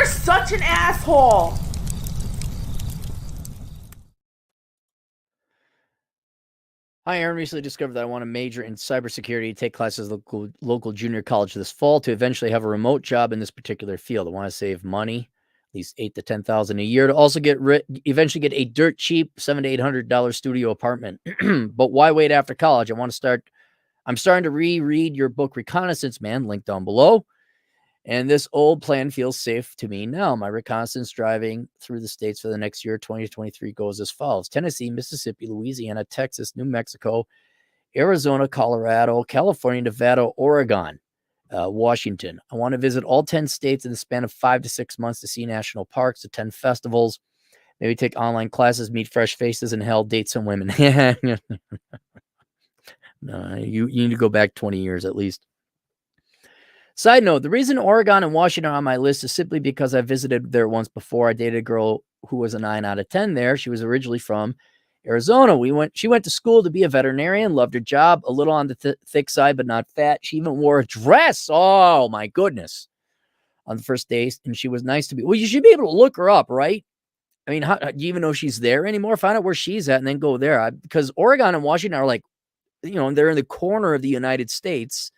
You're such an asshole. Hi, Aaron. Recently discovered that I want to major in cybersecurity, take classes at local junior college this fall to eventually have a remote job in this particular field. I want to save money, at least 8 to 10,000 a year, to also eventually get a dirt cheap $700 to $800 studio apartment. But why wait after college? I'm starting to reread your book Reconnaissance, man. Link down below. And this old plan feels safe to me now. My reconnaissance driving through the states for the next year, 2023, goes as follows: Tennessee, Mississippi, Louisiana, Texas, New Mexico, Arizona, Colorado, California, Nevada, Oregon, Washington. I want to visit all 10 states in the span of 5 to 6 months to see national parks, attend festivals, maybe take online classes, meet fresh faces, and hell, date some women. No, you need to go back 20 years at least. Side note, the reason Oregon and Washington are on my list is simply because I visited there once before. I dated a girl who was a 9 out of 10 there. She was originally from Arizona. She went to school to be a veterinarian, loved her job, a little on the thick side, but not fat. She even wore a dress. Oh, my goodness. On the first day, and she was nice to me. Well, you should be able to look her up, right? I mean, do you even know she's there anymore? Find out where she's at and then go there. Because Oregon and Washington are like, they're in the corner of the United States.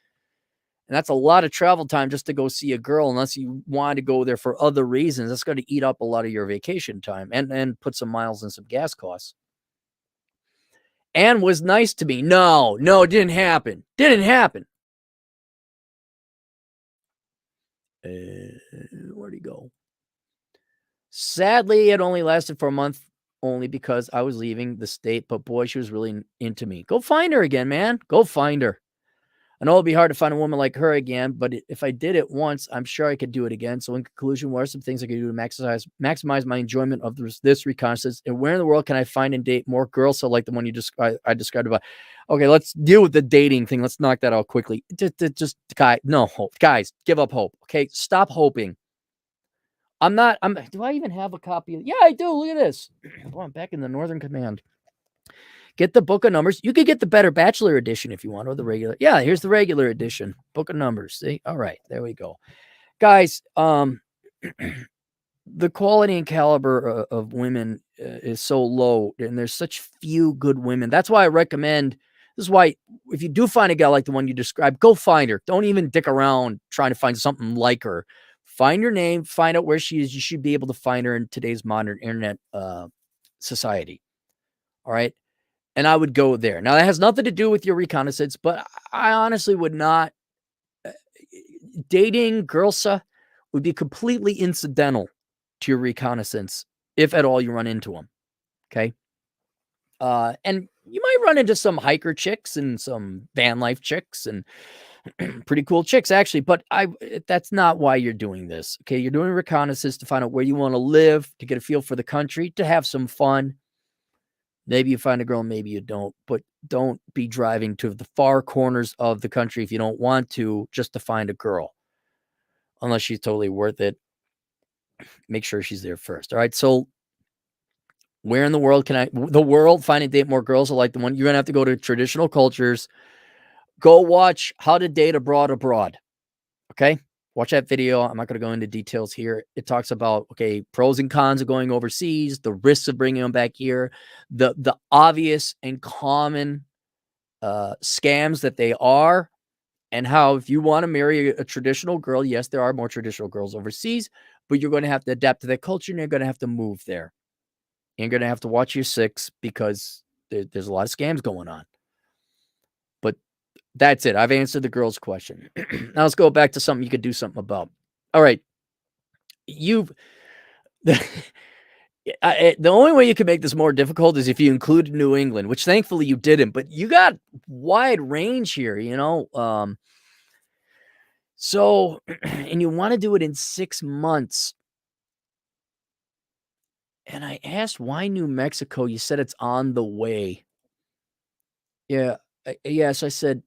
And that's a lot of travel time just to go see a girl, unless you want to go there for other reasons. That's going to eat up a lot of your vacation time and put some miles and some gas costs. Anne was nice to me. No, it didn't happen. Didn't happen. Where'd he go? Sadly, it only lasted for a month, only because I was leaving the state. But boy, she was really into me. Go find her again, man. Go find her. I know it'll be hard to find a woman like her again, but if I did it once, I'm sure I could do it again. So in conclusion, what are some things I could do to maximize my enjoyment of this reconnaissance? And where in the world can I find and date more girls so like the one I described about? Okay, let's deal with the dating thing. Let's knock that out quickly. No hope. Guys, give up hope. Okay, stop hoping. Do I even have a copy? Yeah, I do. Look at this. Boy, I'm back in the Northern Command. Get the book of numbers. You could get the better bachelor edition if you want, or the regular. Yeah, here's the regular edition. Book of numbers. See? All right, there we go. Guys, the quality and caliber of women is so low, and there's such few good women. That's why I recommend, this is why, if you do find a gal like the one you described, go find her. Don't even dick around trying to find something like her. Find her name, find out where she is. You should be able to find her in today's modern internet society. All right. And I would go there. Now, that has nothing to do with your reconnaissance, but I honestly would not. Dating Girlsa would be completely incidental to your reconnaissance, if at all you run into them. Okay. And you might run into some hiker chicks and some van life chicks and pretty cool chicks, actually. But that's not why you're doing this. Okay. You're doing reconnaissance to find out where you want to live, to get a feel for the country, to have some fun. Maybe you find a girl, maybe you don't, but don't be driving to the far corners of the country if you don't want to, just to find a girl. Unless she's totally worth it. Make sure she's there first. All right. So where in the world find and date more girls like the one? You're going to have to go to traditional cultures. Go watch How to Date Abroad. Okay. Watch that video. I'm not going to go into details here. It talks about, okay, pros and cons of going overseas, the risks of bringing them back here, the obvious and common scams that they are, and how if you want to marry a traditional girl, yes, there are more traditional girls overseas, but you're going to have to adapt to that culture and you're going to have to move there. You're going to have to watch your six because there's a lot of scams going on. But that's it. I've answered the girl's question. Now let's go back to something you could do something about. All right. The only way you can make this more difficult is if you included New England, which thankfully you didn't, but you got wide range here, So, and you want to do it in 6 months. And I asked, why New Mexico? You said it's on the way. Yeah. Yes, I said,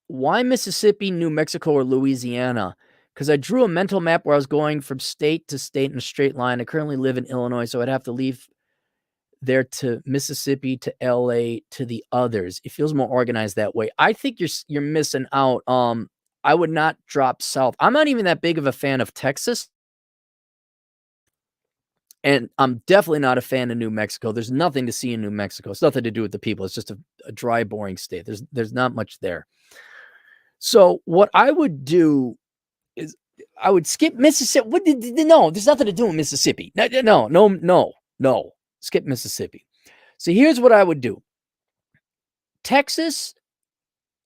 why Mississippi, New Mexico, or Louisiana? Because I drew a mental map where I was going from state to state in a straight line. I currently live in Illinois, so I'd have to leave there to Mississippi to LA to the others. It feels more organized that way. I think you're missing out. I would not drop south. I'm not even that big of a fan of Texas. And I'm definitely not a fan of New Mexico. There's nothing to see in New Mexico. It's nothing to do with the people. It's just a dry, boring state. There's not much there. So what I would do is I would skip Mississippi. No, there's nothing to do in Mississippi. No. Skip Mississippi. So here's what I would do. Texas,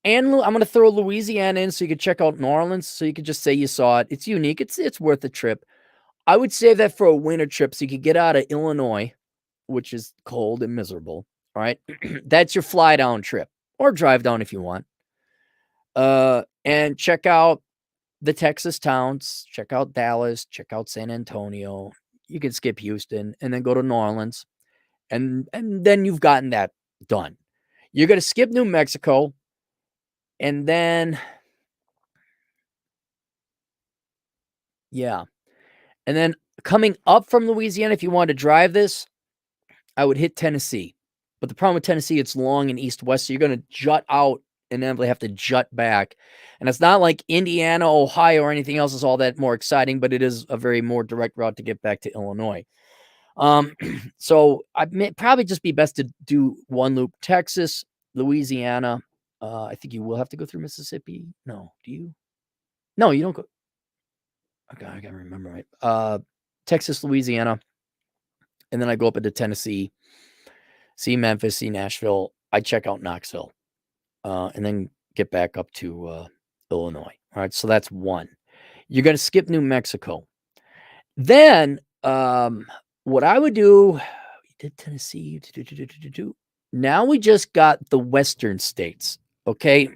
and I'm going to throw Louisiana in so you could check out New Orleans. So you could just say you saw it. It's unique. It's worth a trip. I would save that for a winter trip so you could get out of Illinois, which is cold and miserable. All right. That's your fly down trip, or drive down if you want. And check out the Texas towns, check out Dallas, check out San Antonio. You can skip Houston and then go to New Orleans. And then you've gotten that done. You're going to skip New Mexico. And then, yeah. And then coming up from Louisiana, if you wanted to drive this, I would hit Tennessee. But the problem with Tennessee, it's long and east-west, so you're going to jut out and inevitably have to jut back. And it's not like Indiana, Ohio, or anything else is all that more exciting, but it is a very more direct route to get back to Illinois. So I'd probably just be best to do one loop, Texas, Louisiana. I think you will have to go through Mississippi. No, do you? No, you don't go. Okay, I gotta remember right. Texas, Louisiana, and then I go up into Tennessee, see Memphis, see Nashville. I check out Knoxville, and then get back up to Illinois. All right, so that's one. You're gonna skip New Mexico. Then what I would do, we did Tennessee. Now we just got the western states. Okay.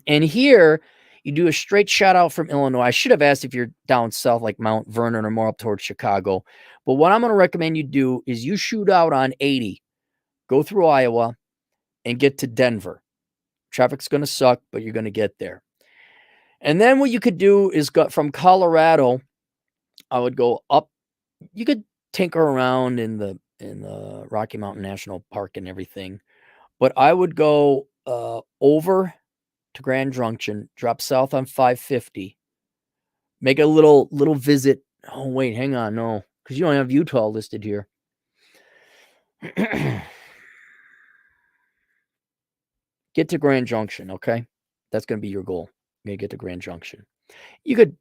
And here you do a straight shot out from Illinois. I should have asked if you're down south, like Mount Vernon or more up towards Chicago. But what I'm going to recommend you do is you shoot out on 80, go through Iowa, and get to Denver. Traffic's going to suck, but you're going to get there. And then what you could do is go from Colorado. I would go up. You could tinker around in the Rocky Mountain National Park and everything. But I would go over to Grand Junction, drop south on 550, make a little visit. Oh, wait, hang on. No, because you don't have Utah listed here. Get to Grand Junction, okay? That's going to be your goal. You're going to get to Grand Junction. You could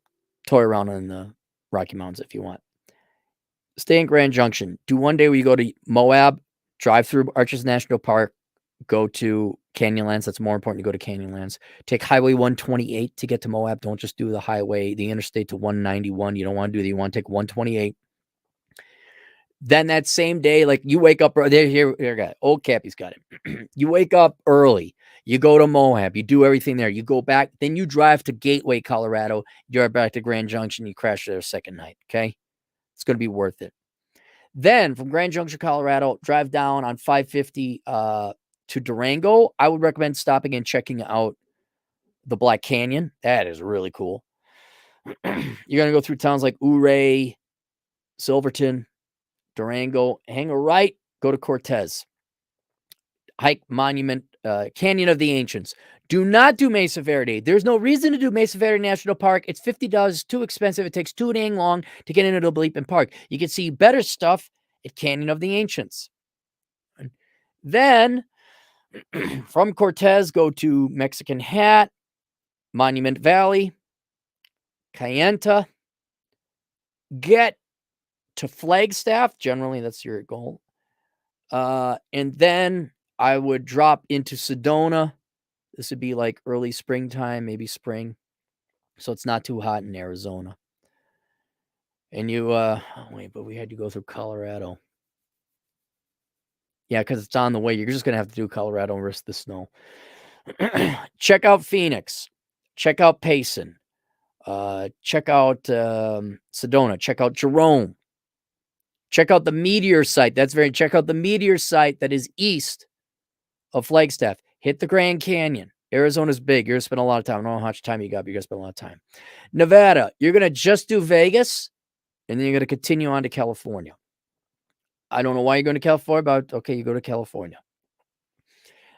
toy around in the Rocky Mountains if you want. Stay in Grand Junction. Do one day where you go to Moab, drive through Arches National Park, go to Canyonlands. That's more important to go to Canyonlands. Take Highway 128 to get to Moab. Don't just do the highway, the interstate to 191. You don't want to do that. You want to take 128. Then that same day, like you wake up, here, old Cappy's got it. You wake up early. You go to Moab. You do everything there. You go back. Then you drive to Gateway, Colorado. You're back to Grand Junction. You crash there a second night. Okay. It's going to be worth it. Then from Grand Junction, Colorado, drive down on 550 to Durango. I would recommend stopping and checking out the Black Canyon. That is really cool. You're going to go through towns like Ouray, Silverton, Durango, hang a right, go to Cortez. Hike Monument, Canyon of the Ancients. Do not do Mesa Verde. There's no reason to do Mesa Verde National Park. It's $50. It's too expensive. It takes too dang long to get into the Bleepin Park. You can see better stuff at Canyon of the Ancients. Then from Cortez, go to Mexican Hat, Monument Valley, Kayenta. Get to Flagstaff. Generally, that's your goal. And then I would drop into Sedona. This would be like early springtime, maybe spring. So it's not too hot in Arizona. And you, wait, but we had to go through Colorado. Yeah, because it's on the way. You're just going to have to do Colorado and risk the snow. Check out Phoenix. Check out Payson. Check out Sedona. Check out Jerome. Check out the meteor site. Check out the meteor site that is east of Flagstaff. Hit the Grand Canyon. Arizona's big. You're going to spend a lot of time. I don't know how much time you got, but you're going to spend a lot of time. Nevada, you're going to just do Vegas, and then you're going to continue on to California. I don't know why you're going to California, but okay, you go to California.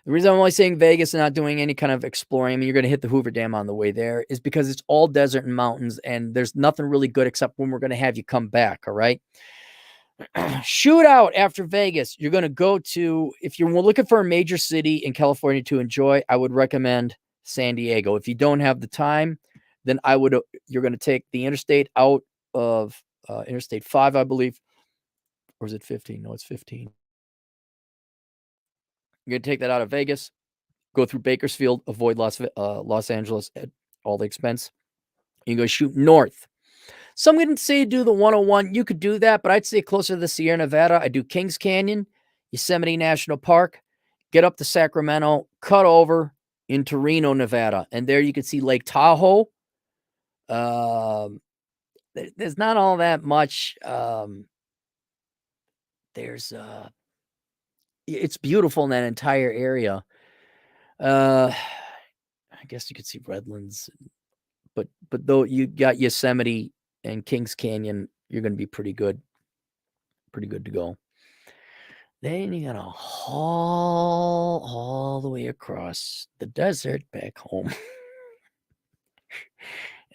The reason I'm only saying Vegas and not doing any kind of exploring, I mean, you're going to hit the Hoover Dam on the way there, is because it's all desert and mountains, and there's nothing really good except when we're going to have you come back, all right? Shootout after Vegas. You're going to go to, if you're looking for a major city in California to enjoy, I would recommend San Diego. If you don't have the time, then you're going to take the interstate out of Interstate 5, I believe. Or is it 15? No, it's 15. You're going to take that out of Vegas, go through Bakersfield, avoid Los Angeles at all the expense. You go shoot north. Some going to say do the 101. You could do that, but I'd say closer to the Sierra Nevada. I do Kings Canyon, Yosemite National Park, get up to Sacramento, cut over into Reno, Nevada. And there you can see Lake Tahoe. There's not all that much. It's beautiful in that entire area. I guess you could see Redlands, but though you got Yosemite and Kings Canyon, you're going to be pretty good to go. Then you gotta haul all the way across the desert back home. And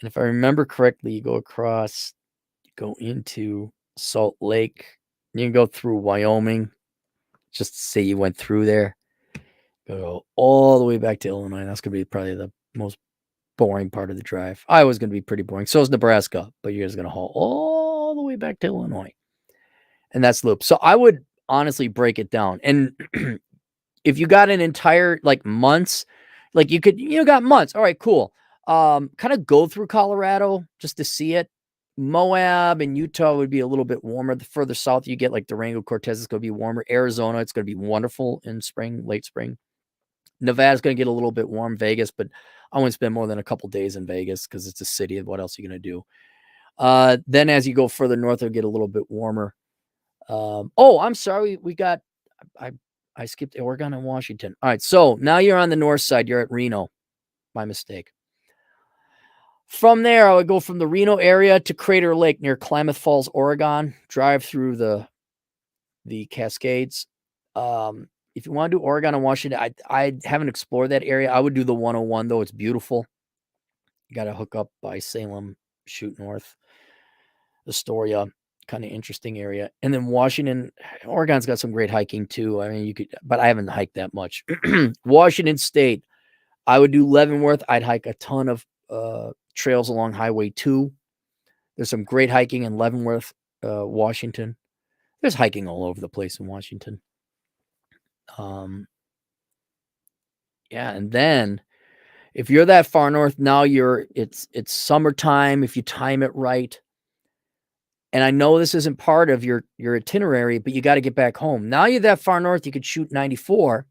if I remember correctly, you go across, you go into Salt Lake, you can go through Wyoming, just to say you went through there. Go all the way back to Illinois. That's gonna be probably the most boring part of the drive. Iowa's gonna be pretty boring. So is Nebraska, but you're just gonna haul all the way back to Illinois. And that's loop. So I would honestly break it down. And if you got an entire months, you got months. All right, cool. Kind of go through Colorado just to see it. Moab and Utah would be a little bit warmer. The further south you get, like Durango, Cortez, it's going to be warmer. Arizona, it's going to be wonderful in spring, late spring. Nevada's going to get a little bit warm. Vegas, but I wouldn't spend more than a couple days in Vegas because it's a city. What else are you going to do? Then as you go further north, it'll get a little bit warmer. I'm sorry. I skipped Oregon and Washington. All right, so now you're on the north side. You're at Reno. My mistake. From there, I would go from the Reno area to Crater Lake near Klamath Falls, Oregon. Drive through the Cascades. If you want to do Oregon and Washington, I haven't explored that area. I would do the 101, though. It's beautiful. You got to hook up by Salem, shoot north. Astoria, kind of interesting area. And then Washington, Oregon's got some great hiking too. I mean, but I haven't hiked that much. Washington State, I would do Leavenworth. I'd hike a ton of trails along Highway 2. There's some great hiking in Leavenworth, Washington. There's hiking all over the place in Washington. Yeah, and then if you're that far north, now it's summertime if you time it right. And I know this isn't part of your itinerary, but you got to get back home. Now you're that far north, you could shoot 94.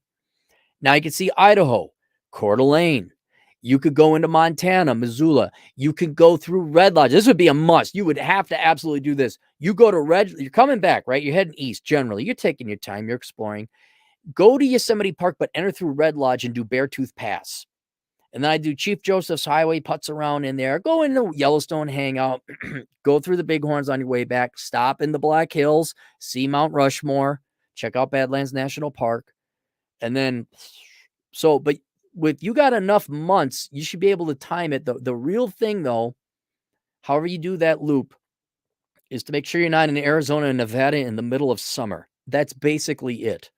Now you can see Idaho, Coeur d'Alene. You could go into Montana, Missoula. You could go through Red Lodge. This would be a must. You would have to absolutely do this. You go to you're coming back, right? You're heading east generally. You're taking your time. You're exploring. Go to Yosemite Park, but enter through Red Lodge and do Beartooth Pass. And then I do Chief Joseph's Highway, putz around in there, go into Yellowstone Hangout, go through the Bighorns on your way back, stop in the Black Hills, see Mount Rushmore, check out Badlands National Park. And then, but with you got enough months, you should be able to time it. The real thing, though, however you do that loop, is to make sure you're not in Arizona and Nevada in the middle of summer. That's basically it.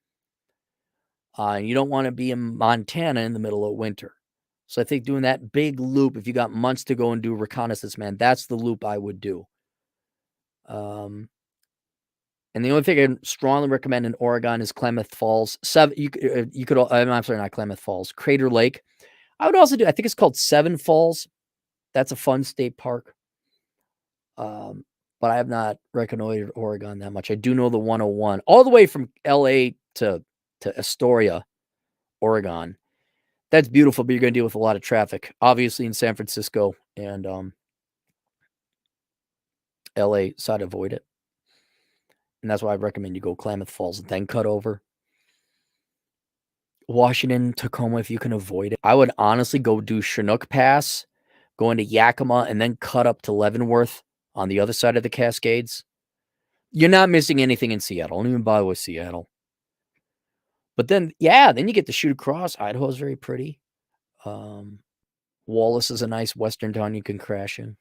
You don't want to be in Montana in the middle of winter. So I think doing that big loop, if you got months to go and do Reconnaissance, man, that's the loop I would do. And the only thing I strongly recommend in Oregon is Klamath Falls. I'm sorry, not Klamath Falls, Crater Lake. I would also do, I think it's called Seven Falls. That's a fun state park. But I have not reconnoitered Oregon that much. I do know the 101, all the way from LA to Astoria, Oregon. That's beautiful, but you're going to deal with a lot of traffic, obviously in San Francisco and LA, so I'd avoid it. And that's why I recommend you go Klamath Falls and then cut over. Washington, Tacoma, if you can avoid it. I would honestly go do Chinook Pass, go into Yakima, and then cut up to Leavenworth on the other side of the Cascades. You're not missing anything in Seattle. Don't even bother with Seattle. But then, then you get to shoot across. Idaho is very pretty. Wallace is a nice western town you can crash in.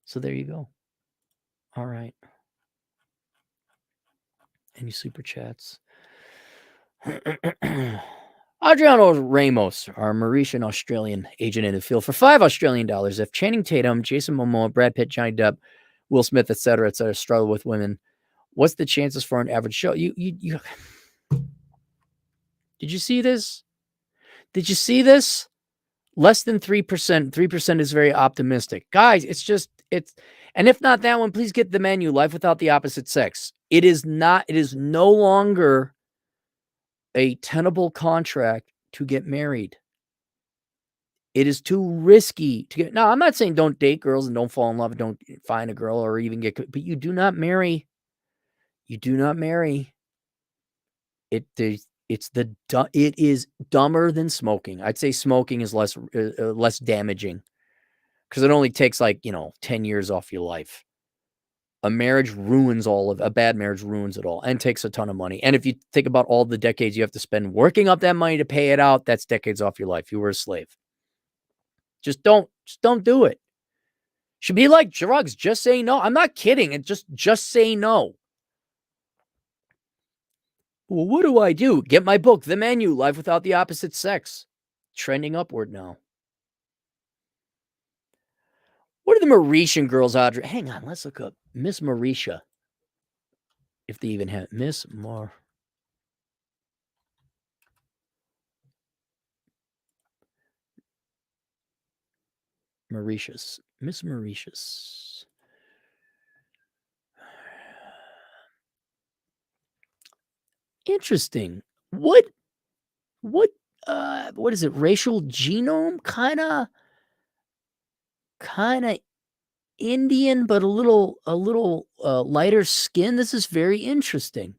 So there you go. All right. Any super chats? Adriano Ramos, our Mauritian Australian agent in the field, for $5 Australian. If Channing Tatum, Jason Momoa, Brad Pitt, Johnny Depp, Will Smith, etc., struggle with women, what's the chances for an average show? You did you see this? Did you see this? Less than 3%. 3% is very optimistic. Guys, and if not that one, please get the menu, Life Without the Opposite Sex. It is no longer a tenable contract to get married. It is too risky to get. Now, I'm not saying don't date girls and don't fall in love and don't find a girl or even get, but you do not marry. You do not marry. It is dumber than smoking. I'd say smoking is less damaging because it only takes 10 years off your life. A bad marriage ruins it all and takes a ton of money. And if you think about all the decades you have to spend working up that money to pay it out, that's decades off your life. You were a slave. Just don't do it. Should be like drugs. Just say no. I'm not kidding. And just say no. Well, what do I do? Get my book, The Menu, Life Without the Opposite Sex. Trending upward now. What are the Mauritian girls, Audrey? Hang on, let's look up Miss Mauritia. If they even have Miss Mauritius. Miss Mauritius. Interesting. What is it? Racial genome? Kinda Indian, but a little lighter skin. This is very interesting.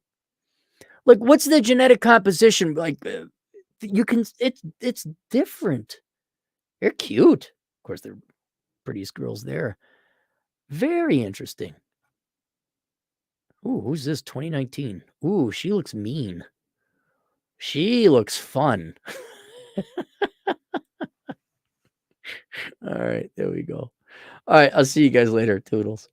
Like, what's the genetic composition? Like, it's different. They're cute. Of course, they're prettiest girls there. Very interesting. Ooh, who's this? 2019. Ooh, she looks mean. She looks fun. All right, there we go. All right, I'll see you guys later, Toodles.